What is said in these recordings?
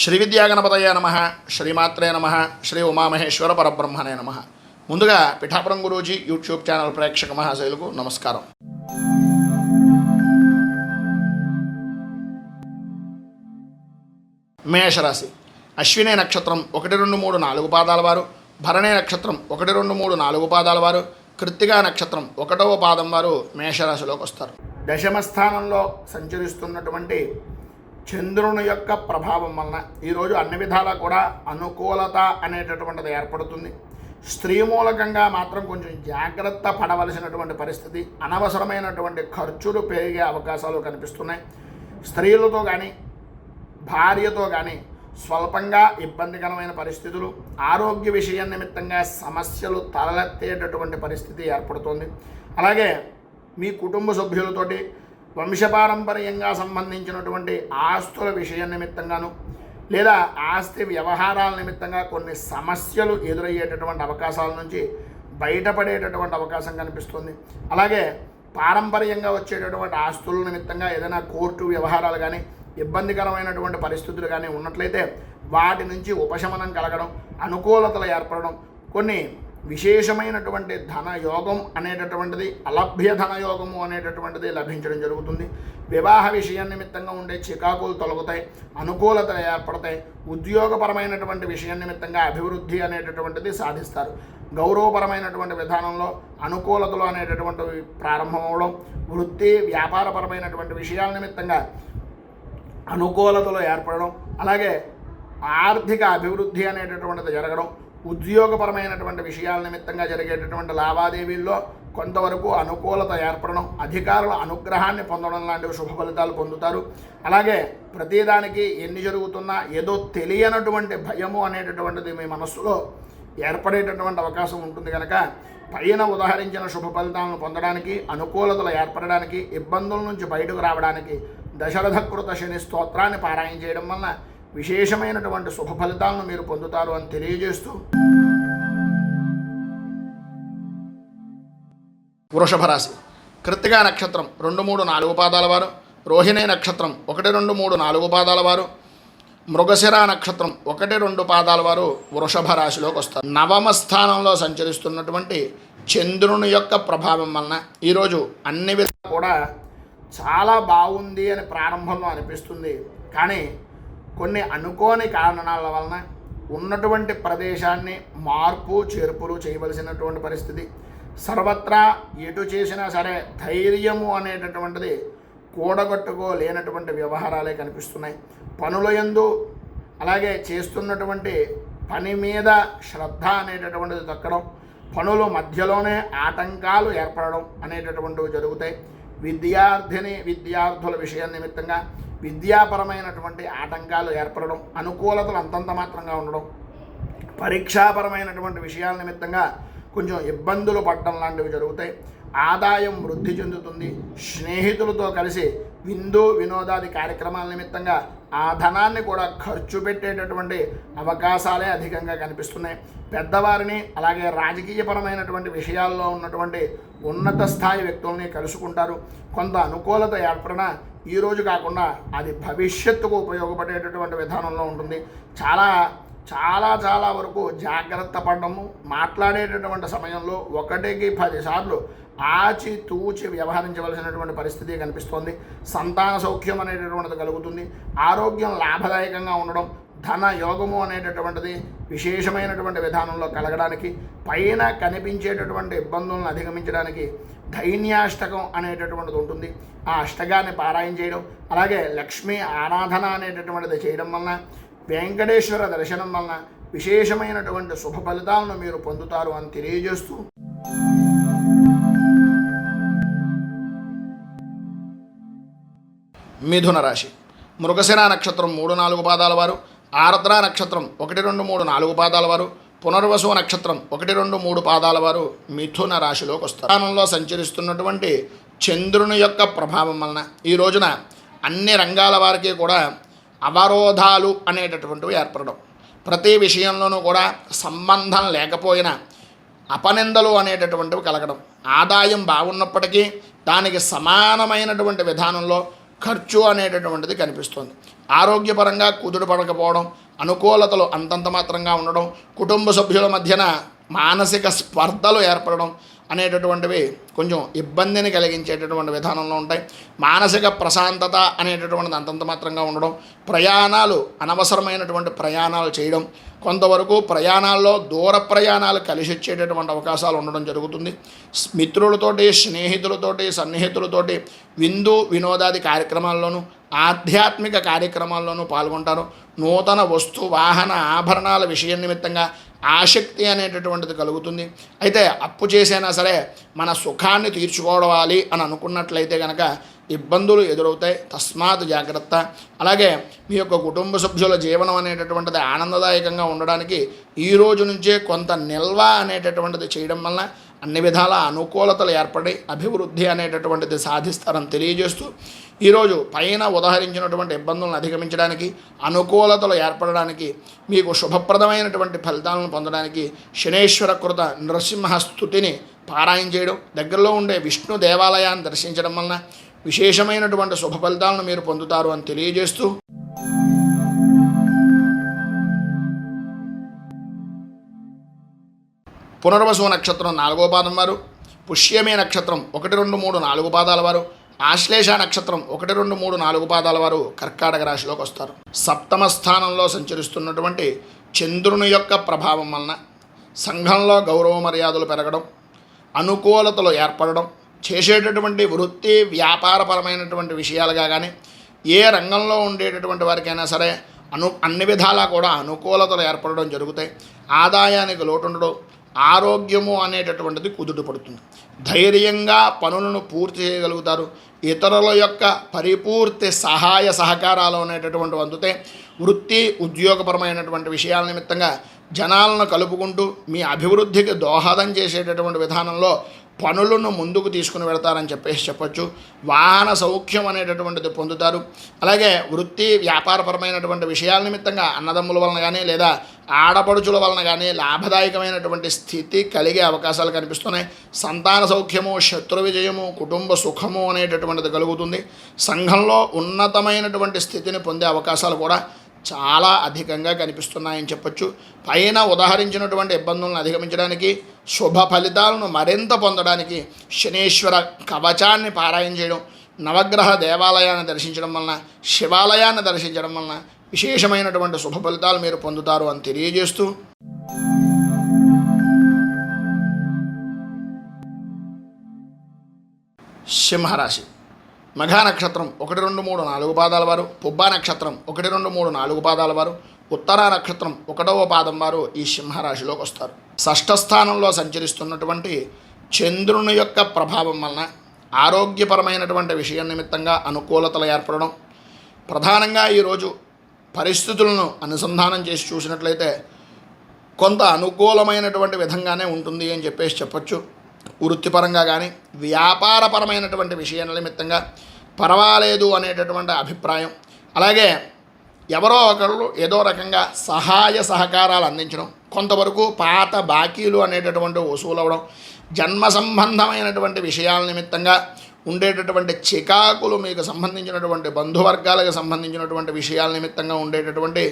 శ్రీ విద్యాగణపతయ నమ, శ్రీమాత్రే నమ, శ్రీ ఉమామహేశ్వర పరబ్రహ్మణే నమ. ముందుగా పిఠాపురం గురూజీ యూట్యూబ్ ఛానల్ ప్రేక్షక మహాశైలకు నమస్కారం. మేషరాశి. అశ్విని నక్షత్రం 1, 2, 3, 4 పాదాల వారు, భరణి నక్షత్రం 1, 2, 3, 4 పాదాల వారు, కృత్తికా నక్షత్రం 1వ పాదం వారు మేషరాశిలోకి వస్తారు. దశమ స్థానంలో సంచరిస్తున్నటువంటి చంద్రుని యొక్క ప్రభావం వలన ఈరోజు అన్ని విధాలా కూడా అనుకూలత అనేటటువంటిది ఏర్పడుతుంది. స్త్రీ మూలకంగా మాత్రం కొంచెం జాగ్రత్త పడవలసినటువంటి పరిస్థితి, అనవసరమైనటువంటి ఖర్చులు పెరిగే అవకాశాలు కనిపిస్తున్నాయి. స్త్రీలతో కానీ భార్యతో కానీ స్వల్పంగా ఇబ్బందికరమైన పరిస్థితులు, ఆరోగ్య విషయం నిమిత్తంగా సమస్యలు తలెత్తేటటువంటి పరిస్థితి ఏర్పడుతుంది. అలాగే మీ కుటుంబ సభ్యులతోటి వంశపారంపర్యంగా సంబంధించినటువంటి ఆస్తుల విషయం నిమిత్తంగాను లేదా ఆస్తి వ్యవహారాల నిమిత్తంగా కొన్ని సమస్యలు ఎదురయ్యేటటువంటి అవకాశాల నుంచి బయటపడేటటువంటి అవకాశం కనిపిస్తుంది. అలాగే పారంపర్యంగా వచ్చేటటువంటి ఆస్తుల నిమిత్తంగా ఏదైనా కోర్టు వ్యవహారాలు కానీ ఇబ్బందికరమైనటువంటి పరిస్థితులు కానీ ఉన్నట్లయితే వాటి నుంచి ఉపశమనం కలగడం, అనుకూలతలు ఏర్పడడం, కొన్ని విశేషమైనటువంటి ధనయోగం అనేటటువంటిది, అలభ్య ధనయోగము అనేటటువంటిది లభించడం జరుగుతుంది. వివాహ విషయం నిమిత్తంగా ఉండే చికాకులు తొలగుతాయి, అనుకూలతలు ఏర్పడతాయి. ఉద్యోగపరమైనటువంటి విషయం నిమిత్తంగా అభివృద్ధి అనేటటువంటిది సాధిస్తారు. గౌరవపరమైనటువంటి విధానంలో అనుకూలతలు అనేటటువంటివి ప్రారంభమవడం, వృత్తి వ్యాపారపరమైనటువంటి విషయాల నిమిత్తంగా అనుకూలతలు ఏర్పడడం, అలాగే ఆర్థిక అభివృద్ధి అనేటటువంటిది జరగడం, ఉద్యోగపరమైనటువంటి విషయాల నిమిత్తంగా జరిగేటటువంటి లావాదేవీల్లో కొంతవరకు అనుకూలత ఏర్పడడం, అధికారుల అనుగ్రహాన్ని పొందడం లాంటివి శుభ ఫలితాలు పొందుతారు. అలాగే ప్రతిదానికి ఎన్ని జరుగుతున్నా ఏదో తెలియనటువంటి భయము అనేటటువంటిది మీ మనస్సులో ఏర్పడేటటువంటి అవకాశం ఉంటుంది. కనుక పైన ఉదాహరించిన శుభ ఫలితాలను పొందడానికి, అనుకూలతలు ఏర్పడడానికి, ఇబ్బందుల నుంచి బయటకు రావడానికి దశరథకృత శని స్తోత్రాన్ని పారాయణ చేయడం వలన విశేషమైనటువంటి శుభ ఫలితాలను మీరు పొందుతారు అని తెలియజేస్తూ, వృషభ రాశి. కృత్తికా నక్షత్రం 2, 3, 4 పాదాల వారు, రోహిణి నక్షత్రం 1, 2, 3, 4 పాదాల వారు, మృగశిర నక్షత్రం 1, 2 పాదాల వారు వృషభ రాశిలోకి వస్తారు. నవమ స్థానంలో సంచరిస్తున్నటువంటి చంద్రుని యొక్క ప్రభావం వలన ఈరోజు అన్ని విధాలు కూడా చాలా బాగుంది అని ప్రారంభంలో అనిపిస్తుంది. కానీ కొన్ని అనుకోని కారణాల వలన ఉన్నటువంటి ప్రదేశాన్ని మార్పు చేర్పులు చేయవలసినటువంటి పరిస్థితి. సర్వత్రా ఎటు చేసినా సరే ధైర్యము అనేటటువంటిది కూడగట్టుకోలేనటువంటి వ్యవహారాలే కనిపిస్తున్నాయి. పనుల యందు అలాగే చేస్తున్నటువంటి పని మీద శ్రద్ధ అనేటటువంటిది తగ్గడం, పనుల మధ్యలోనే ఆటంకాలు ఏర్పడడం అనేటటువంటివి జరుగుతాయి. విద్యార్థుల విషయం నిమిత్తంగా విద్యాపరమైనటువంటి ఆటంకాలు ఏర్పడడం, అనుకూలతలు అంతంత మాత్రంగా ఉండడం, పరీక్షాపరమైనటువంటి విషయాల నిమిత్తంగా కొంచెం ఇబ్బందులు పడడం లాంటివి జరుగుతాయి. ఆదాయం వృద్ధి చెందుతుంది. స్నేహితులతో కలిసి విందు వినోదాది కార్యక్రమాల నిమిత్తంగా ఆ ధనాన్ని కూడా ఖర్చు పెట్టేటటువంటి అవకాశాలే అధికంగా కనిపిస్తున్నాయి. పెద్దవారిని అలాగే రాజకీయపరమైనటువంటి విషయాల్లో ఉన్నటువంటి ఉన్నత స్థాయి వ్యక్తుల్ని కలుసుకుంటారు. కొంత అనుకూలత ఏర్పడినా ఈరోజు కాకుండా అది భవిష్యత్తుకు ఉపయోగపడేటటువంటి విధానంలో ఉంటుంది. చాలా చాలా చాలా వరకు జాగ్రత్త పడడము, మాట్లాడేటటువంటి సమయంలో 1కి 10 సార్లు ఆచి తూచి వ్యవహరించవలసినటువంటి పరిస్థితి కనిపిస్తోంది. సంతాన సౌఖ్యం అనేటటువంటిది కలుగుతుంది. ఆరోగ్యం లాభదాయకంగా ఉండడం, ధన యోగము అనేటటువంటిది విశేషమైనటువంటి విధానంలో కలగడానికి, పైన కనిపించేటటువంటి ఇబ్బందులను అధిగమించడానికి ధైన్యాష్టకం అనేటటువంటిది ఉంటుంది. ఆ అష్టకాన్ని పారాయణ చేయడం, అలాగే లక్ష్మీ ఆరాధన అనేటటువంటిది చేయడం వలన, వెంకటేశ్వర దర్శనం వలన విశేషమైనటువంటి శుభ ఫలితాలను మీరు పొందుతారు అని తెలియజేస్తూ, మిథున రాశి. మృగశిర నక్షత్రం 3, 4 పాదాల వారు, ఆర్ద్ర నక్షత్రం 1, 2, 3, 4 పాదాల వారు, పునర్వసు నక్షత్రం 1, 2, 3 పాదాల వారు మిథున రాశిలోకి వస్తారు. స్థానంలో సంచరిస్తున్నటువంటి చంద్రుని యొక్క ప్రభావం వలన ఈ రోజున అన్ని రంగాల వారికి కూడా అవరోధాలు అనేటటువంటివి ఏర్పడడం, ప్రతి విషయంలోనూ కూడా సంబంధం లేకపోయినా అపనిందలు అనేటటువంటివి కలగడం, ఆదాయం బాగున్నప్పటికీ దానికి సమానమైనటువంటి విధానంలో ఖర్చు అనేటటువంటిది కనిపిస్తుంది. ఆరోగ్యపరంగా కుదుట పడకపోవడం, అనుకూలతలు అంతంత మాత్రంగా ఉండడం, కుటుంబ సభ్యుల మధ్యన మానసిక స్పర్ధలు ఏర్పడడం అనేటటువంటివి కొంచెం ఇబ్బందిని కలిగించేటటువంటి విధానంలో ఉంటాయి. మానసిక ప్రశాంతత అనేటటువంటిది అంతంత మాత్రంగా ఉండడం, ప్రయాణాలు అనవసరమైనటువంటి ప్రయాణాలు చేయడం, కొంతవరకు ప్రయాణాల్లో దూర ప్రయాణాలు కలిసి వచ్చేటటువంటి అవకాశాలు ఉండడం జరుగుతుంది. మిత్రులతోటి, స్నేహితులతోటి, సన్నిహితులతోటి విందు వినోదాది కార్యక్రమాల్లోనూ, ఆధ్యాత్మిక కార్యక్రమాల్లోనూ పాల్గొంటారు. నూతన వస్తు వాహన ఆభరణాల విషయం నిమిత్తంగా ఆసక్తి అనేటటువంటిది కలుగుతుంది. అయితే అప్పు చేసైనా సరే మన సుఖాన్ని తీర్చుకోవాలి అని అనుకున్నట్లయితే కనుక ఇబ్బందులు ఎదురవుతాయి. తస్మాత్ జాగ్రత్త. అలాగే మీ యొక్క కుటుంబ సభ్యుల జీవనం అనేటటువంటిది ఆనందదాయకంగా ఉండడానికి ఈ రోజు నుంచే కొంత నిల్వ అనేటటువంటిది చేయడం వలన అన్ని విధాల అనుకూలతలు ఏర్పడి అభివృద్ధి అనేటటువంటిది సాధిస్తారని తెలియజేస్తూ, ఈరోజు పైన ఉదహరించినటువంటి ఇబ్బందులను అధిగమించడానికి, అనుకూలతలు ఏర్పడడానికి, మీకు శుభప్రదమైనటువంటి ఫలితాలను పొందడానికి శనేశ్వర కృత నృసింహ స్తుతిని పారాయణ చేయడం, దగ్గరలో ఉండే విష్ణు దేవాలయాన్ని దర్శించడం వలన విశేషమైనటువంటి శుభ ఫలితాలను మీరు పొందుతారు అని తెలియజేస్తూ, పునర్వసు నక్షత్రం 4వ పాదం వారు, పుష్యమి నక్షత్రం 1, 2, 3, 4 పాదాల వారు, ఆశ్లేష నక్షత్రం 1, 2, 3, 4 పాదాల వారు కర్కాటక రాశిలోకి వస్తారు. సప్తమ స్థానంలో సంచరిస్తున్నటువంటి చంద్రుని యొక్క ప్రభావం వలన సంఘంలో గౌరవ మర్యాదలు పెరగడం, అనుకూలతలు ఏర్పడడం, చేసేటటువంటి వృత్తి వ్యాపారపరమైనటువంటి విషయాలుగా కానీ ఏ రంగంలో ఉండేటటువంటి వారికైనా సరే అన్ని విధాలా కూడా అనుకూలతలు ఏర్పడడం జరుగుతాయి. ఆదాయానికి లోటుండడం, ఆరోగ్యము అనేటటువంటిది కుదుట పడుతుంది. ధైర్యంగా పనులను పూర్తి చేయగలుగుతారు. ఇతరుల యొక్క పరిపూర్తి సహాయ సహకారాలు అనేటటువంటి అందుతే వృత్తి ఉద్యోగపరమైనటువంటి విషయాల నిమిత్తంగా జనాలను కలుపుకుంటూ మీ అభివృద్ధికి దోహదం చేసేటటువంటి విధానంలో పనులను ముందుకు తీసుకుని వెళతారని చెప్పొచ్చు. వాహన సౌఖ్యం అనేటటువంటిది పొందుతారు. అలాగే వృత్తి వ్యాపారపరమైనటువంటి విషయాల నిమిత్తంగా అన్నదమ్ముల వలన కానీ లేదా ఆడపడుచుల వలన కానీ లాభదాయకమైనటువంటి స్థితి కలిగే అవకాశాలు కనిపిస్తున్నాయి. సంతాన సౌఖ్యము, శత్రు విజయము, కుటుంబ సుఖము అనేటటువంటిది కలుగుతుంది. సంఘంలో ఉన్నతమైనటువంటి స్థితిని పొందే అవకాశాలు కూడా చాలా అధికంగా కనిపిస్తున్నాయని చెప్పొచ్చు. పైన ఉదాహరించినటువంటి ఇబ్బందులను అధిగమించడానికి, శుభ ఫలితాలను మరింత పొందడానికి శనేశ్వర కవచాన్ని పారాయణ చేయడం, నవగ్రహ దేవాలయాన్ని దర్శించడం వలన, శివాలయాన్ని దర్శించడం వలన విశేషమైనటువంటి శుభ ఫలితాలు మీరు పొందుతారు అని తెలియజేస్తూ, సింహరాశి మఘా నక్షత్రం 1, 2, 3, 4 పాదాల వారు, పుబ్బా నక్షత్రం 1, 2, 3, 4 పాదాల వారు, ఉత్తరా నక్షత్రం 1వ పాదం వారు ఈ సింహరాశిలోకి వస్తారు. షష్ఠ స్థానంలో సంచరిస్తున్నటువంటి చంద్రుని యొక్క ప్రభావం వలన ఆరోగ్యపరమైనటువంటి విషయం నిమిత్తంగా అనుకూలతలు ఏర్పడడం, ప్రధానంగా ఈరోజు పరిస్థితులను అనుసంధానం చేసి చూసినట్లయితే కొంత అనుకూలమైనటువంటి విధంగానే ఉంటుంది అని చెప్పొచ్చు. వృత్తిపరంగా కానీ వ్యాపారపరమైనటువంటి విషయాల నిమిత్తంగా పర్వాలేదు అనేటటువంటి అభిప్రాయం. అలాగే ఎవరో ఒకళ్ళు ఏదో రకంగా సహాయ సహకారాలు అందించడం, కొంతవరకు పాత బాకీలు అనేటటువంటి వసూలు అవ్వడం, జన్మ సంబంధమైనటువంటి విషయాల నిమిత్తంగా ఉండేటటువంటి చికాకులు, మీకు సంబంధించినటువంటి బంధువర్గాలకు సంబంధించినటువంటి విషయాల నిమిత్తంగా ఉండేటటువంటి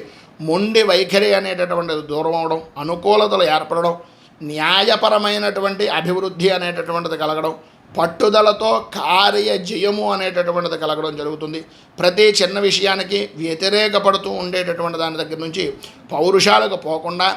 మొండి వైఖరి అనేటటువంటిది దూరం అవడం, అనుకూలతలు ఏర్పడడం, న్యాయపరమైనటువంటి అభివృద్ధి అనేటటువంటిది కలగడం, పట్టుదలతో కార్య జయము అనేటటువంటిది కలగడం జరుగుతుంది. ప్రతి చిన్న విషయానికి వ్యతిరేకపడుతూ ఉండేటటువంటి దాని దగ్గర నుంచి పౌరుషాలకు పోకుండా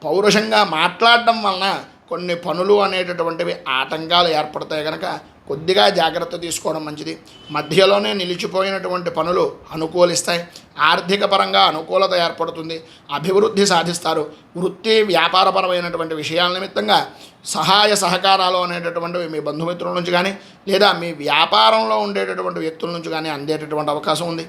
పౌరుషంగా మాట్లాడడం వలన కొన్ని పనులు అనేటటువంటివి ఆటంకాలు ఏర్పడతాయి కనుక కొద్దిగా జాగ్రత్త తీసుకోవడం మంచిది. మధ్యలోనే నిలిచిపోయినటువంటి పనులు అనుకూలిస్తాయి. ఆర్థిక పరంగా అనుకూలత ఏర్పడుతుంది. అభివృద్ధి సాధిస్తారు. వృత్తి వ్యాపారపరమైనటువంటి విషయాల నిమిత్తంగా సహాయ సహకారాలు అనేటటువంటివి మీ బంధుమిత్రుల నుంచి కానీ లేదా మీ వ్యాపారంలో ఉండేటటువంటి వ్యక్తుల నుంచి కానీ అందేటటువంటి అవకాశం ఉంది.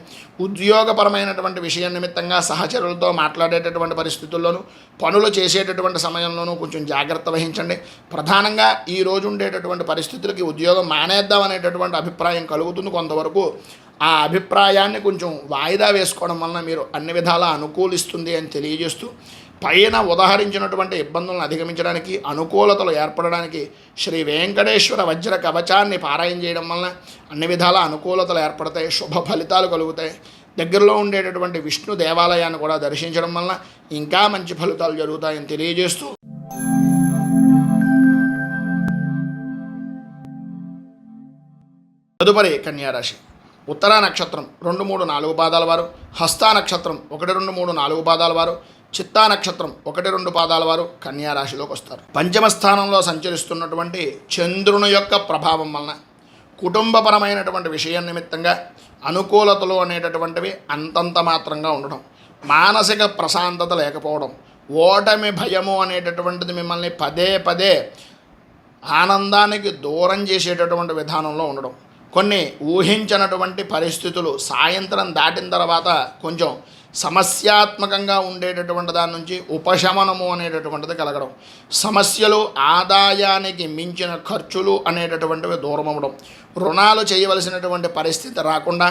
ఉద్యోగపరమైనటువంటి విషయం నిమిత్తంగా సహచరులతో మాట్లాడేటటువంటి పరిస్థితుల్లోనూ పనులు చేసేటటువంటి సమయంలోనూ కొంచెం జాగ్రత్త వహించండి. ప్రధానంగా ఈ రోజు ఉండేటటువంటి పరిస్థితులకి ఉద్యోగం మానేద్దాం అనేటటువంటి అభిప్రాయం కలుగుతుంది. కొంతవరకు ఆ అభిప్రాయాన్ని కొంచెం వాయిదా వేసుకోవడం వలన మీరు అన్ని విధాలా అనుకూలిస్తుంది అని తెలియజేస్తూ, పైన ఉదహరించినటువంటి ఇబ్బందులను అధిగమించడానికి, అనుకూలతలు ఏర్పడడానికి శ్రీ వెంకటేశ్వర వజ్ర కవచాన్ని పారాయణ చేయడం వలన అన్ని విధాల అనుకూలతలు ఏర్పడతాయి, శుభ ఫలితాలు కలుగుతాయి. దగ్గరలో ఉండేటటువంటి విష్ణు దేవాలయాన్ని కూడా దర్శించడం వలన ఇంకా మంచి ఫలితాలు జరుగుతాయని తెలియజేస్తూ, తదుపరి కన్యారాశి. ఉత్తరా నక్షత్రం 2, 3, 4 పాదాల వారు, హస్తా నక్షత్రం 1, 2, 3, 4 పాదాల వారు, చిత్తా నక్షత్రం 1, 2 పాదాల వారు కన్యారాశిలోకి వస్తారు. పంచమ స్థానంలో సంచరిస్తున్నటువంటి చంద్రుని యొక్క ప్రభావం వలన కుటుంబపరమైనటువంటి విషయం నిమిత్తంగా అనుకూలతలు అనేటటువంటివి అంతంత మాత్రంగా ఉండడం, మానసిక ప్రశాంతత లేకపోవడం, ఓటమి భయము అనేటటువంటిది మిమ్మల్ని పదే పదే ఆనందానికి దూరం చేసేటటువంటి విధానంలో ఉండడం, కొన్ని ఊహించినటువంటి పరిస్థితులు సాయంత్రం దాటిన తర్వాత కొంచెం సమస్యాత్మకంగా ఉండేటటువంటి దాని నుంచి ఉపశమనము అనేటటువంటిది కలగడం, సమస్యలు ఆదాయానికి మించిన ఖర్చులు అనేటటువంటివి దూరం అవ్వడం, రుణాలు చేయవలసినటువంటి పరిస్థితి రాకుండా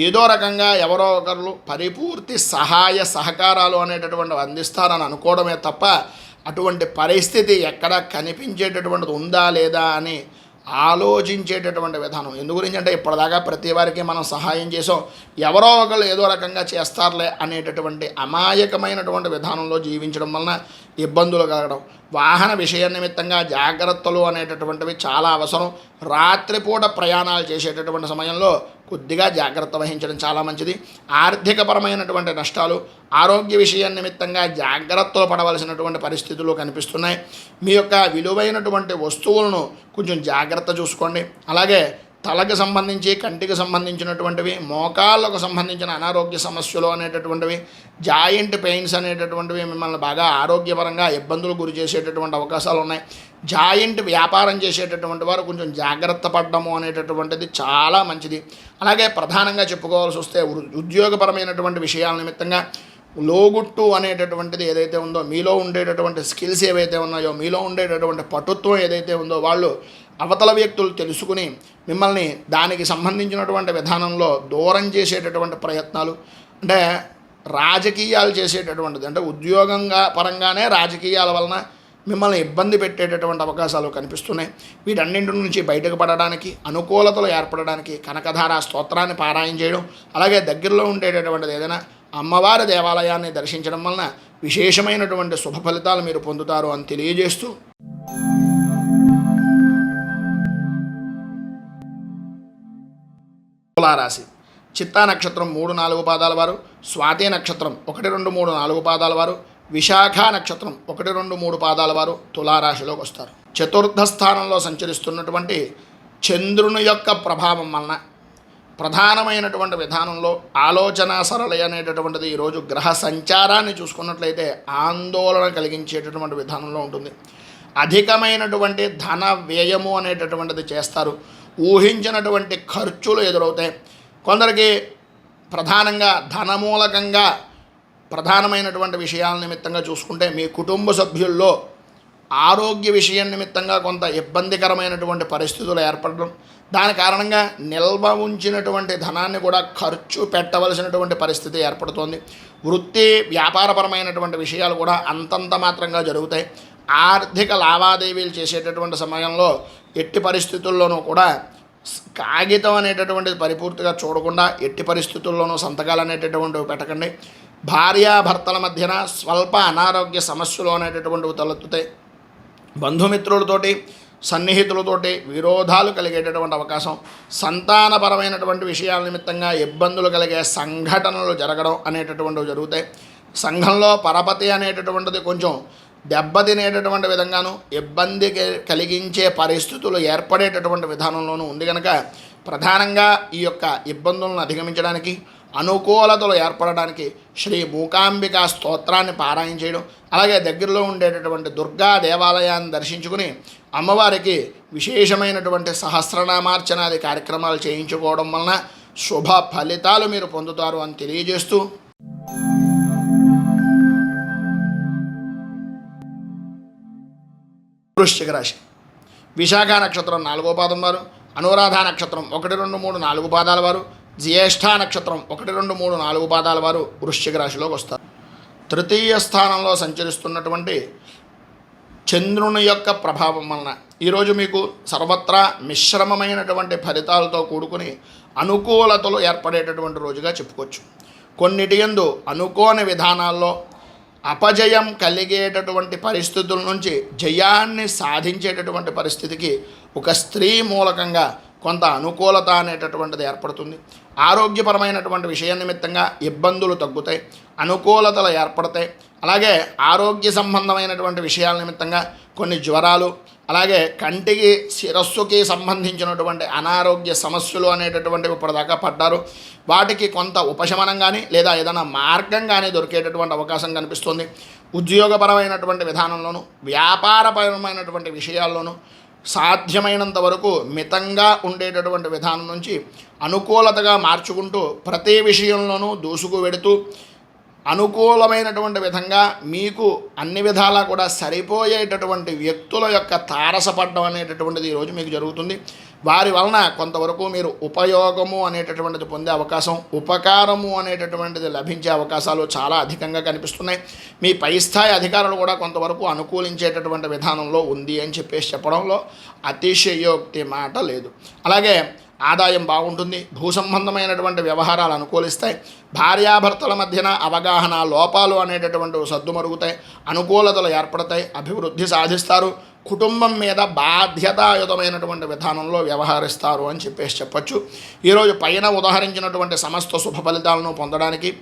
ఏదో రకంగా ఎవరో ఒకరు పరిపూర్తి సహాయ సహకారాలు అనేటటువంటివి అందిస్తారని అనుకోవడమే తప్ప అటువంటి పరిస్థితి ఎక్కడ కనిపించేటటువంటిది ఉందా లేదా అని ఆలోచించేటటువంటి విధానం. ఎందు గురించి అంటే ఇప్పటిదాకా ప్రతి వారికి మనం సహాయం చేసాం, ఎవరో ఒకరు ఏదో రకంగా చేస్తారులే అనేటటువంటి అమాయకమైనటువంటి విధానంలో జీవించడం వలన ఇబ్బందులు కలగడం, వాహన విషయ నిమిత్తంగా జాగ్రత్తలు అనేటటువంటివి చాలా అవసరం. రాత్రిపూట ప్రయాణాలు చేసేటటువంటి సమయంలో కొద్దిగా జాగ్రత్త వహించడం చాలా మంచిది. ఆర్థికపరమైనటువంటి నష్టాలు, ఆరోగ్య విషయం నిమిత్తంగా జాగ్రత్తలు పడవలసినటువంటి పరిస్థితులు కనిపిస్తున్నాయి. మీ యొక్క విలువైనటువంటి వస్తువులను కొంచెం జాగ్రత్త చూసుకోండి. అలాగే తలకు సంబంధించి, కంటికి సంబంధించినటువంటివి, మోకాళ్ళకు సంబంధించిన అనారోగ్య సమస్యలు అనేటటువంటివి, జాయింట్ పెయిన్స్ అనేటటువంటివి మిమ్మల్ని బాగా ఆరోగ్యపరంగా ఇబ్బందులు గురి చేసేటటువంటి అవకాశాలు ఉన్నాయి. జాయింట్ వ్యాపారం చేసేటటువంటి వారు కొంచెం జాగ్రత్త పడడము అనేటటువంటిది చాలా మంచిది. అలాగే ప్రధానంగా చెప్పుకోవాల్సి వస్తే ఉద్యోగపరమైనటువంటి విషయాల నిమిత్తంగా లోగుట్టు అనేటటువంటిది ఏదైతే ఉందో, మీలో ఉండేటటువంటి స్కిల్స్ ఏవైతే ఉన్నాయో, మీలో ఉండేటటువంటి పటుత్వం ఏదైతే ఉందో, వాళ్ళు అవతల వ్యక్తులు తెలుసుకుని మిమ్మల్ని దానికి సంబంధించినటువంటి విధానంలో దూరం చేసేటటువంటి ప్రయత్నాలు, అంటే రాజకీయాలు చేసేటటువంటిది, అంటే ఉద్యోగంగా పరంగానే రాజకీయాల వలన మిమ్మల్ని ఇబ్బంది పెట్టేటటువంటి అవకాశాలు కనిపిస్తున్నాయి. వీటన్నింటి నుంచి బయటకు పడడానికి, అనుకూలతలు ఏర్పడడానికి కనకధార స్తోత్రాన్ని పారాయణ చేయడం, అలాగే దగ్గరలో ఉండేటటువంటిది ఏదైనా అమ్మవారి దేవాలయాన్ని దర్శించడం వలన విశేషమైనటువంటి శుభ ఫలితాలు మీరు పొందుతారు అని తెలియజేస్తూ, తులారాశి. చిత్తా నక్షత్రం 3, 4 పాదాల వారు, స్వాతి నక్షత్రం 1, 2, 3, 4 పాదాల వారు, విశాఖ నక్షత్రం 1, 2, 3 పాదాల వారు తులారాశిలోకి వస్తారు. చతుర్థ స్థానంలో సంచరిస్తున్నటువంటి చంద్రుని యొక్క ప్రభావం వలన ప్రధానమైనటువంటి విధానంలో ఆలోచన సరళి అనేటటువంటిది ఈరోజు గ్రహ సంచారాన్ని చూసుకున్నట్లయితే ఆందోళన కలిగించేటటువంటి విధానంలో ఉంటుంది. అధికమైనటువంటి ధన వ్యయము అనేటటువంటిది చేస్తారు. ఊహించినటువంటి ఖర్చులు ఎదురవుతాయి. కొందరికి ప్రధానంగా ధనమూలకంగా ప్రధానమైనటువంటి విషయాల నిమిత్తంగా చూసుకుంటే మీ కుటుంబ సభ్యుల్లో ఆరోగ్య విషయం నిమిత్తంగా కొంత ఇబ్బందికరమైనటువంటి పరిస్థితులు ఏర్పడడం, దాని కారణంగా నిల్వ ఉంచినటువంటి ధనాన్ని కూడా ఖర్చు పెట్టవలసినటువంటి పరిస్థితి ఏర్పడుతోంది. వృత్తి వ్యాపారపరమైనటువంటి విషయాలు కూడా అంతంత మాత్రంగా జరుగుతాయి. ఆర్థిక లావాదేవీలు చేసేటటువంటి సమయంలో ఎట్టి పరిస్థితుల్లోనూ కూడా కాగితం అనేటటువంటిది పరిపూర్తిగా చూడకుండా ఎట్టి పరిస్థితుల్లోనూ సంతకాలు అనేటటువంటివి పెట్టకండి. భార్యాభర్తల మధ్యన స్వల్ప అనారోగ్య సమస్యలు అనేటటువంటివి తలెత్తుతాయి. బంధుమిత్రులతోటి, సన్నిహితులతోటి విరోధాలు కలిగేటటువంటి అవకాశం, సంతానపరమైనటువంటి విషయాల నిమిత్తంగా ఇబ్బందులు కలిగే సంఘటనలు జరగడం అనేటటువంటివి జరుగుతాయి. సంఘంలో పరపతి అనేటటువంటిది కొంచెం దెబ్బతినేటటువంటి విధంగాను, ఇబ్బంది కలిగించే పరిస్థితులు ఏర్పడేటటువంటి విధానంలోనూ ఉంది కనుక ప్రధానంగా ఈ యొక్క ఇబ్బందులను అధిగమించడానికి, అనుకూలతలు ఏర్పడడానికి శ్రీ మూకాంబికా స్తోత్రాన్ని పారాయణ చేయడం, అలాగే దగ్గరలో ఉండేటటువంటి దుర్గా దేవాలయాన్ని దర్శించుకుని అమ్మవారికి విశేషమైనటువంటి సహస్రనామార్చనాది కార్యక్రమాలు చేయించుకోవడం వలన శుభ ఫలితాలు మీరు పొందుతారు అని తెలియజేస్తూ, వృశ్చిక రాశి. విశాఖ నక్షత్రం 4వ పాదం వారు, అనురాధ నక్షత్రం 1, 2, 3, 4 పాదాల వారు, జ్యేష్ఠ నక్షత్రం 1, 2, 3, 4 పాదాల వారు వృశ్చిక రాశిలోకి వస్తారు. తృతీయ స్థానంలో సంచరిస్తున్నటువంటి చంద్రుని యొక్క ప్రభావం వలన ఈరోజు మీకు సర్వత్రా మిశ్రమమైనటువంటి ఫలితాలతో కూడుకుని అనుకూలతలు ఏర్పడేటటువంటి రోజుగా చెప్పుకోవచ్చు. కొన్నిటి యందు అనుకోని విధానాల్లో అపజయం కలిగేటటువంటి పరిస్థితుల నుంచి జయాన్ని సాధించేటటువంటి పరిస్థితికి ఒక స్త్రీ మూలకంగా కొంత అనుకూలత అనేటటువంటిది ఏర్పడుతుంది. ఆరోగ్యపరమైనటువంటి విషయ నిమిత్తంగా ఇబ్బందులు తగ్గుతాయి, అనుకూలతలు ఏర్పడతాయి. అలాగే ఆరోగ్య సంబంధమైనటువంటి విషయాల నిమిత్తంగా కొన్ని జ్వరాలు, అలాగే కంటికి శిరస్సుకి సంబంధించినటువంటి అనారోగ్య సమస్యలు అనేటటువంటివి ఇప్పటిదాకా పడ్డారు. వాటికి కొంత ఉపశమనం కానీ లేదా ఏదైనా మార్గం కానీ దొరికేటటువంటి అవకాశం కనిపిస్తుంది. ఉద్యోగపరమైనటువంటి విధానంలోనూ వ్యాపారపరమైనటువంటి విషయాల్లోనూ సాధ్యమైనంత వరకు మితంగా ఉండేటటువంటి విధానం నుంచి అనుకూలతగా మార్చుకుంటూ ప్రతి విషయంలోనూ దూసుకు వెడుతూ అనుకూలమైనటువంటి విధంగా మీకు అన్ని విధాలా కూడా సరిపోయేటటువంటి వ్యక్తుల యొక్క తారసపడడం అనేటటువంటిది ఈరోజు మీకు జరుగుతుంది. వారి వలన కొంతవరకు మీరు ఉపయోగము అనేటటువంటిది పొందే అవకాశం, ఉపకారము అనేటటువంటిది లభించే అవకాశాలు చాలా అధికంగా కనిపిస్తున్నాయి. మీ పై స్థాయి అధికారులు కూడా కొంతవరకు అనుకూలించేటటువంటి విధానంలో ఉంది అని చెప్పడంలో అతిశయోక్తి మాట లేదు. అలాగే ఆదాయం బాగుంటుంది. భూ సంబంధమైనటువంటి వ్యవహారాలు అనుకూలిస్తాయి. భార్యాభర్తల మధ్యన అవగాహన లోపాలు అనేటటువంటివి సద్దుమరుగుతాయి. అనుకూలతలు ఏర్పడతాయి. అభివృద్ధి సాధిస్తారు. కుటుంబం మీద బాధ్యతాయుతమైనటువంటి విధానంలో వ్యవహరిస్తారు అని చెప్పచ్చు. ఈరోజు పైన ఉదాహరించినటువంటి సమస్త శుభ ఫలితాలను పొందడానికి,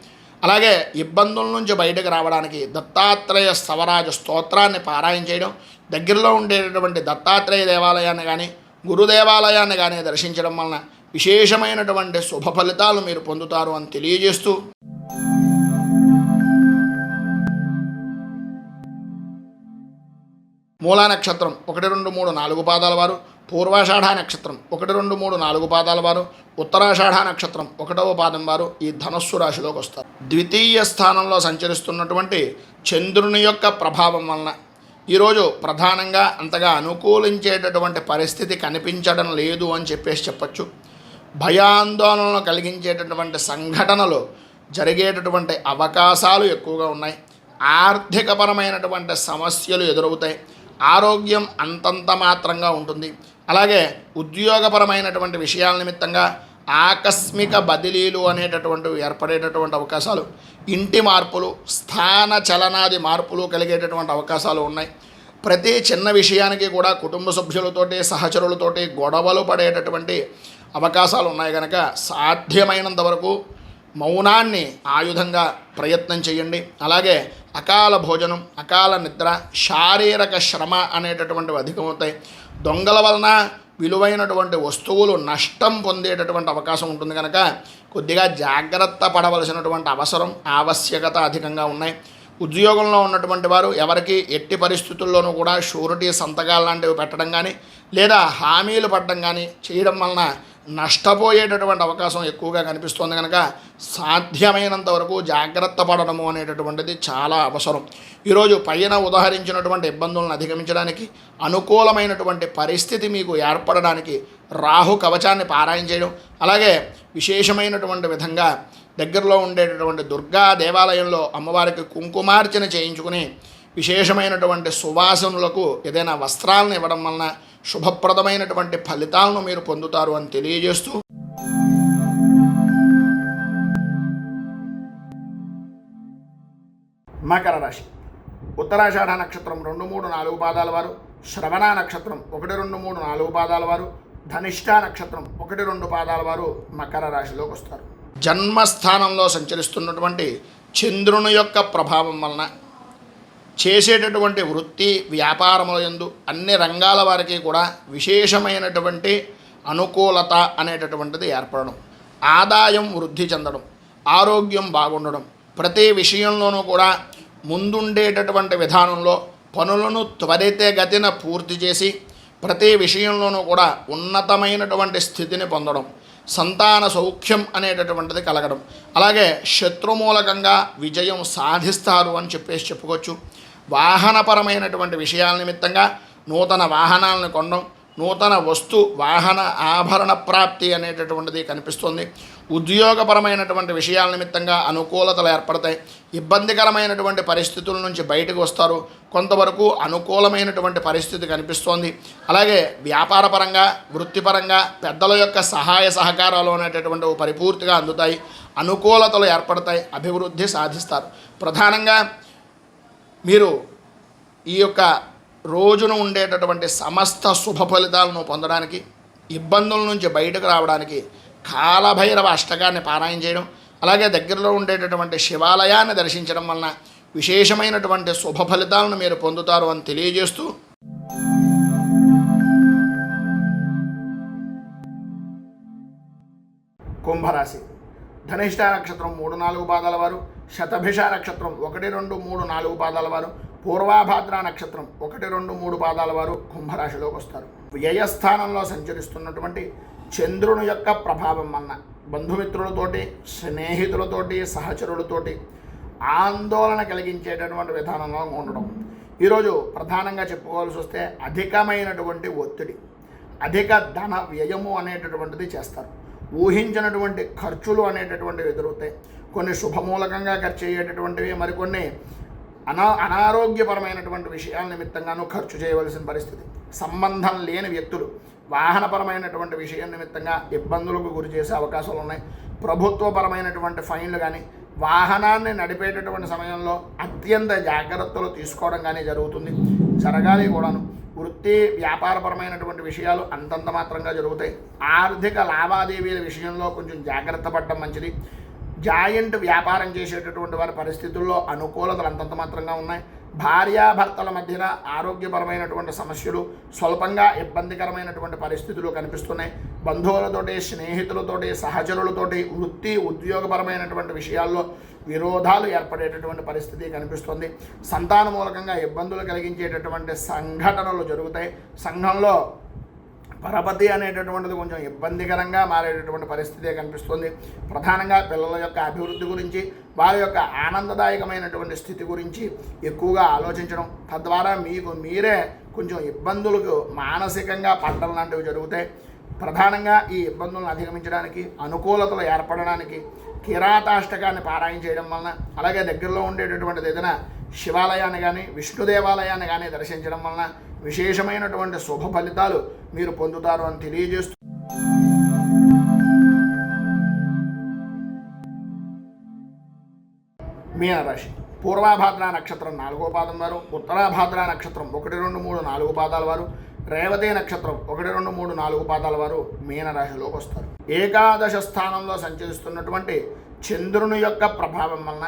అలాగే ఇబ్బందుల నుంచి బయటకు రావడానికి దత్తాత్రేయ స్తవరాజ స్తోత్రాన్ని పారాయణ చేయడం, దగ్గరలో ఉండేటటువంటి దత్తాత్రేయ దేవాలయాన్ని కానీ గురుదేవాలయాన్ని కానీ దర్శించడం వలన విశేషమైనటువంటి శుభ ఫలితాలు మీరు పొందుతారు అని తెలియజేస్తూ, మూలా నక్షత్రం 1, 2, 3, 4 పాదాల వారు, పూర్వాషాఢ నక్షత్రం 1, 2, 3, 4 పాదాల వారు, ఉత్తరాషాఢ నక్షత్రం 1వ పాదం వారు ఈ ధనస్సు రాశిలోకి వస్తారు. ద్వితీయ స్థానంలో సంచరిస్తున్నటువంటి చంద్రుని యొక్క ప్రభావం వలన ఈరోజు ప్రధానంగా అంతగా అనుకూలించేటటువంటి పరిస్థితి కనిపించడం లేదు అని చెప్పచ్చు. భయాందోళనలు కలిగించేటటువంటి సంఘటనలు జరిగేటటువంటి అవకాశాలు ఎక్కువగా ఉన్నాయి. ఆర్థికపరమైనటువంటి సమస్యలు ఎదురవుతాయి. ఆరోగ్యం అంతంత మాత్రంగా ఉంటుంది. అలాగే ఉద్యోగపరమైనటువంటి విషయాల నిమిత్తంగా ఆకస్మిక బదిలీలు అనేటటువంటివి ఏర్పడేటటువంటి అవకాశాలు, ఇంటి మార్పులు, స్థాన చలనాది మార్పులు కలిగేటటువంటి అవకాశాలు ఉన్నాయి. ప్రతి చిన్న విషయానికి కూడా కుటుంబ సభ్యులతోటి సహచరులతోటి గొడవలు పడేటటువంటి అవకాశాలు ఉన్నాయి. కనుక సాధ్యమైనంత వరకు మౌనాన్ని ఆయుధంగా ప్రయత్నం చేయండి. అలాగే అకాల భోజనం, అకాల నిద్ర, శారీరక శ్రమ అనేటటువంటివి అధికమవుతాయి. దొంగల వలన విలువైనటువంటి వస్తువులు నష్టం పొందేటటువంటి అవకాశం ఉంటుంది. కనుక కొద్దిగా జాగ్రత్త పడవలసినటువంటి అవసరం, ఆవశ్యకత అధికంగా ఉన్నాయి. ఉద్యోగంలో ఉన్నటువంటి వారు ఎవరికి ఎట్టి పరిస్థితుల్లోనూ కూడా షూరిటీ సంతకాలు లాంటివి పెట్టడం కానీ లేదా హామీలు పడడం కానీ చేయడం వలన నష్టపోయేటటువంటి అవకాశం ఎక్కువగా కనిపిస్తుంది. కనుక సాధ్యమైనంత వరకు జాగ్రత్త పడడము అనేటటువంటిది చాలా అవసరం. ఈరోజు పైన ఉదాహరించినటువంటి ఇబ్బందులను అధిగమించడానికి, అనుకూలమైనటువంటి పరిస్థితి మీకు ఏర్పడడానికి రాహు కవచాన్ని పారాయణ చేయడం, అలాగే విశేషమైనటువంటి విధంగా దగ్గరలో ఉండేటటువంటి దుర్గా దేవాలయంలో అమ్మవారికి కుంకుమార్చన చేయించుకుని విశేషమైనటువంటి సువాసనులకు ఏదైనా వస్త్రాలను ఇవ్వడం వలన శుభప్రదమైనటువంటి ఫలితాలను మీరు పొందుతారు అని తెలియజేస్తూ, మకర రాశి ఉత్తరాషాఢ నక్షత్రం 2, 3, 4 పాదాల వారు, శ్రవణ నక్షత్రం 1, 2, 3, 4 పాదాల వారు, ధనిష్ఠ నక్షత్రం 1, 2 పాదాల వారు మకర రాశిలోకి వస్తారు. జన్మస్థానంలో సంచరిస్తున్నటువంటి చంద్రుని యొక్క ప్రభావం వలన చేసేటటువంటి వృత్తి వ్యాపారముల యందు అన్ని రంగాల వారికి కూడా విశేషమైనటువంటి అనుకూలత అనేటటువంటిది ఏర్పడడం, ఆదాయం వృద్ధి చెందడం, ఆరోగ్యం బాగుండడం, ప్రతి విషయంలోనూ కూడా ముందుండేటటువంటి విధానంలో పనులను త్వరితగతిన పూర్తి చేసి ప్రతి విషయంలోనూ కూడా ఉన్నతమైనటువంటి స్థితిని పొందడం, సంతాన సౌఖ్యం అనేటటువంటిది కలగడం, అలాగే శత్రుమూలకంగా విజయం సాధిస్తారు అని చెప్పుకోవచ్చు. వాహనపరమైనటువంటి విషయాల నిమిత్తంగా నూతన వాహనాలను కొనడం, నూతన వస్తు వాహన ఆభరణ ప్రాప్తి అనేటటువంటిది కనిపిస్తుంది. ఉద్యోగపరమైనటువంటి విషయాల నిమిత్తంగా అనుకూలతలు ఏర్పడతాయి. ఇబ్బందికరమైనటువంటి పరిస్థితుల నుంచి బయటకు వస్తారు. కొంతవరకు అనుకూలమైనటువంటి పరిస్థితి కనిపిస్తోంది. అలాగే వ్యాపారపరంగా వృత్తిపరంగా పెద్దల యొక్క సహాయ సహకారాలు అనేటటువంటివి పరిపూర్తిగా అందుతాయి. అనుకూలతలు ఏర్పడతాయి. అభివృద్ధి సాధిస్తారు. ప్రధానంగా మీరు ఈ యొక్క రోజున ఉండేటటువంటి సమస్త శుభ ఫలితాలను పొందడానికి, ఇబ్బందుల నుంచి బయటకు రావడానికి కాలభైరవ అష్టకాన్ని పారాయణ చేయడం, అలాగే దగ్గరలో ఉండేటటువంటి శివాలయాన్ని దర్శించడం వలన విశేషమైనటువంటి శుభ ఫలితాలను మీరు పొందుతారు అని తెలియజేస్తూ, కుంభరాశి ధనిష్ట నక్షత్రం 3-4 పాదాల వారు, శతభిష నక్షత్రం 1, 2, 3, 4 పాదాల వారు, పూర్వాభాద్ర నక్షత్రం 1, 2, 3 పాదాల వారు కుంభరాశిలోకి వస్తారు. వ్యయస్థానంలో సంచరిస్తున్నటువంటి చంద్రుని యొక్క ప్రభావం వలన బంధుమిత్రులతోటి, స్నేహితులతోటి, సహచరులతోటి ఆందోళన కలిగించేటటువంటి విధానంలో ఉండడం. ఈరోజు ప్రధానంగా చెప్పుకోవాల్సి వస్తే అధికమైనటువంటి ఒత్తిడి, అధిక ధన వ్యయము అనేటటువంటిది చేస్తారు. ఊహించినటువంటి ఖర్చులు అనేటటువంటివి ఎదురవుతాయి. కొన్ని శుభమూలకంగా ఖర్చు అయ్యేటటువంటివి, మరికొన్ని అనారోగ్యపరమైనటువంటి విషయాల నిమిత్తంగానూ ఖర్చు చేయవలసిన పరిస్థితి. సంబంధం లేని వ్యక్తులు వాహనపరమైనటువంటి విషయం నిమిత్తంగా ఇబ్బందులకు గురి చేసే అవకాశాలు ఉన్నాయి. ప్రభుత్వపరమైనటువంటి ఫైన్లు కానీ, వాహనాన్ని నడిపేటటువంటి సమయంలో అత్యంత జాగ్రత్తలు తీసుకోవడం కానీ జరగాలి కూడాను. వృత్తి వ్యాపారపరమైనటువంటి విషయాలు అంతంత మాత్రంగా జరుగుతాయి. ఆర్థిక లావాదేవీల విషయంలో కొంచెం జాగ్రత్త పడడం మంచిది. జాయింట్ వ్యాపారం చేసేటటువంటి వారి పరిస్థితుల్లో అనుకూలతలు అంతంత మాత్రంగా ఉన్నాయి. భార్యాభర్తల మధ్యన ఆరోగ్యపరమైనటువంటి సమస్యలు, స్వల్పంగా ఇబ్బందికరమైనటువంటి పరిస్థితులు కనిపిస్తున్నాయి. బంధువులతోటి, స్నేహితులతోటి, సహచరులతోటి వృత్తి ఉద్యోగపరమైనటువంటి విషయాల్లో విరోధాలు ఏర్పడేటటువంటి పరిస్థితి కనిపిస్తుంది. సంతాన మూలకంగా ఇబ్బందులు కలిగించేటటువంటి సంఘటనలు జరుగుతాయి. సంఘంలో పరపతి అనేటటువంటిది కొంచెం ఇబ్బందికరంగా మారేటటువంటి పరిస్థితి కనిపిస్తుంది. ప్రధానంగా పిల్లల యొక్క అభివృద్ధి గురించి, వారి యొక్క ఆనందదాయకమైనటువంటి స్థితి గురించి ఎక్కువగా ఆలోచించడం, తద్వారా మీకు మీరే కొంచెం ఇబ్బందులకు మానసికంగా పడడం లాంటివి జరుగుతాయి. ప్రధానంగా ఈ ఇబ్బందులను అధిగమించడానికి, అనుకూలతలు ఏర్పడడానికి కిరాతాష్టకాన్ని పారాయణ చేయడం వలన, అలాగే దగ్గరలో ఉండేటటువంటిది ఏదైనా శివాలయాన్ని కానీ, విష్ణు దేవాలయాన్ని కానీ దర్శించడం వలన విశేషమైనటువంటి శుభ ఫలితాలు మీరు పొందుతారు అని తెలియజేస్తూ, మీనరాశి పూర్వాభాద్ర నక్షత్రం 4వ పాదం వారు, ఉత్తరాభాద్ర నక్షత్రం 1, 2, 3, 4 పాదాల వారు, రేవతి నక్షత్రం 1, 2, 3, 4 పాదాల వారు మీనరాశిలోకి వస్తారు. ఏకాదశ స్థానంలో సంచరిస్తున్నటువంటి చంద్రుని యొక్క ప్రభావం వలన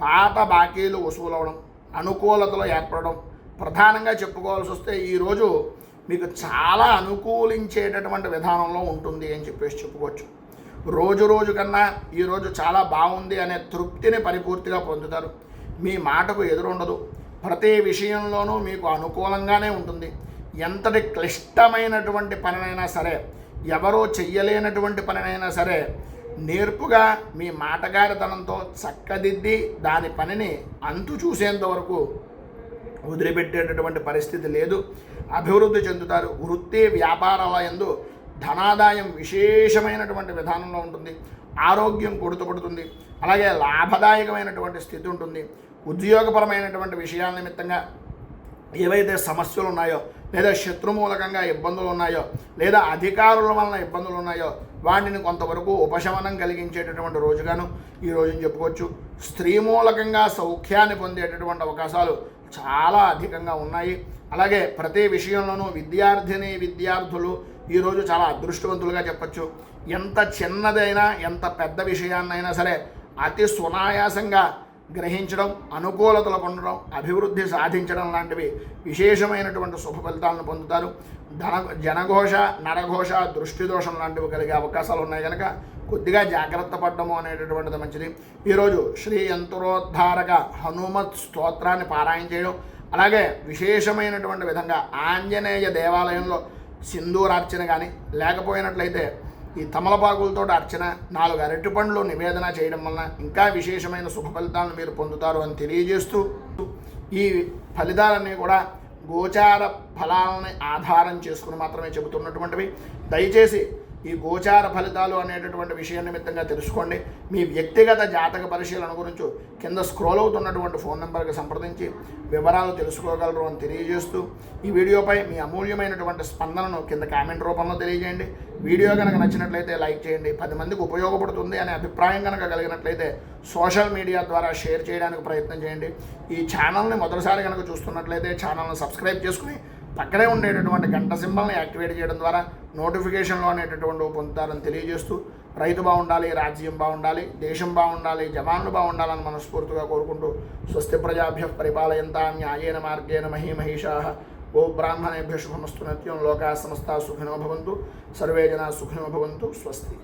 పాత బాకీలు వసూలవడం, అనుకూలతలు ఏర్పడడం. ప్రధానంగా చెప్పుకోవాల్సి వస్తే ఈరోజు మీకు చాలా అనుకూలించేటటువంటి విధానంలో ఉంటుంది అని చెప్పుకోవచ్చు. రోజు కన్నా ఈరోజు చాలా బాగుంది అనే తృప్తిని పరిపూర్తిగా పొందుతారు. మీ మాటకు ఎదురుండదు. ప్రతి విషయంలోనూ మీకు అనుకూలంగానే ఉంటుంది. ఎంతటి క్లిష్టమైనటువంటి పనినైనా సరే, ఎవరో చెయ్యలేనటువంటి పనినైనా సరే నేర్పుగా మీ మాటగారితనంతో చక్కదిద్ది దాని పనిని అంతు చూసేంత వరకు వదిలిపెట్టేటటువంటి పరిస్థితి లేదు. అభివృద్ధి చెందుతారు. వృత్తి వ్యాపారాల యందు ధనాదాయం విశేషమైనటువంటి విధానంలో ఉంటుంది. ఆరోగ్యం కొడుతుపడుతుంది. అలాగే లాభదాయకమైనటువంటి స్థితి ఉంటుంది. ఉద్యోగపరమైనటువంటి విషయాల నిమిత్తంగా ఏవైతే సమస్యలు ఉన్నాయో, లేదా శత్రుమూలకంగా ఇబ్బందులు ఉన్నాయో, లేదా అధికారుల వలన ఇబ్బందులు ఉన్నాయో వాటిని కొంతవరకు ఉపశమనం కలిగించేటటువంటి రోజుగాను ఈ రోజుని చెప్పుకోవచ్చు. స్త్రీ మూలకంగా సౌఖ్యాన్ని పొందేటటువంటి అవకాశాలు చాలా అధికంగా ఉన్నాయి. అలాగే ప్రతి విషయంలోనూ విద్యార్థులు ఈరోజు చాలా అదృష్టవంతులుగా చెప్పచ్చు. ఎంత చిన్నదైనా, ఎంత పెద్ద విషయాన్నైనా సరే అతి సునాయాసంగా గ్రహించడం, అనుకూలతలు పొందడం, అభివృద్ధి సాధించడం లాంటివి విశేషమైనటువంటి శుభ ఫలితాలను పొందుతారు. జనఘోష, నరఘోష, దృష్టి దోషం లాంటివి కలిగే అవకాశాలు ఉన్నాయి కనుక కొద్దిగా జాగ్రత్త పడడము అనేటటువంటిది మంచిది. ఈరోజు శ్రీ యంత్రోద్ధారక హనుమత్ స్తోత్రాన్ని పారాయణ చేయడం, అలాగే విశేషమైనటువంటి విధంగా ఆంజనేయ దేవాలయంలో సింధూరార్చన కానీ, లేకపోయినట్లయితే ఈ తమలపాకులతో అర్చన, 4 అరటిపండ్లు నివేదన చేయడం వలన ఇంకా విశేషమైన శుభ ఫలితాలను మీరు పొందుతారు అని తెలియజేస్తూ, ఈ ఫలితాలన్నీ కూడా గోచార ఫలాలని ఆధారం చేసుకుని మాత్రమే చెబుతున్నటువంటివి. దయచేసి ఈ గోచార ఫలితాలు అనేటటువంటి విషయం నిమిత్తంగా తెలుసుకోండి. మీ వ్యక్తిగత జాతక పరిశీలన గురించి కింద స్క్రోల్ అవుతున్నటువంటి ఫోన్ నెంబర్కి సంప్రదించి వివరాలు తెలుసుకోగలరు అని తెలియజేస్తూ, ఈ వీడియోపై మీ అమూల్యమైనటువంటి స్పందనను కింద కామెంట్ రూపంలో తెలియజేయండి. వీడియో కనుక నచ్చినట్లయితే లైక్ చేయండి. 10 మందికి ఉపయోగపడుతుంది అనే అభిప్రాయం కనుక కలిగినట్లయితే సోషల్ మీడియా ద్వారా షేర్ చేయడానికి ప్రయత్నం చేయండి. ఈ ఛానల్ని మొదటిసారి కనుక చూస్తున్నట్లయితే ఛానల్ని సబ్స్క్రైబ్ చేసుకుని పక్కనే ఉండేటటువంటి గంట సింబల్ని యాక్టివేట్ చేయడం ద్వారా నోటిఫికేషన్లు అనేటటువంటి పొందుతారని తెలియజేస్తూ, రైతు బాగుండాలి, రాజ్యం బాగుండాలి, దేశం బాగుండాలి, జవాన్లు బాగుండాలని మనస్ఫూర్తిగా కోరుకుంటూ, స్వస్తి ప్రజాభ్యః పరిపాలయంతాం న్యాయేన మార్గేణ మహీమహీషాః గో బ్రాహ్మణేభ్యః శుభమస్తు నిత్యం లోకాః సమస్తాః సుఖినో భవంతు సర్వే జనాః సుఖినో భవంతు. స్వస్తి.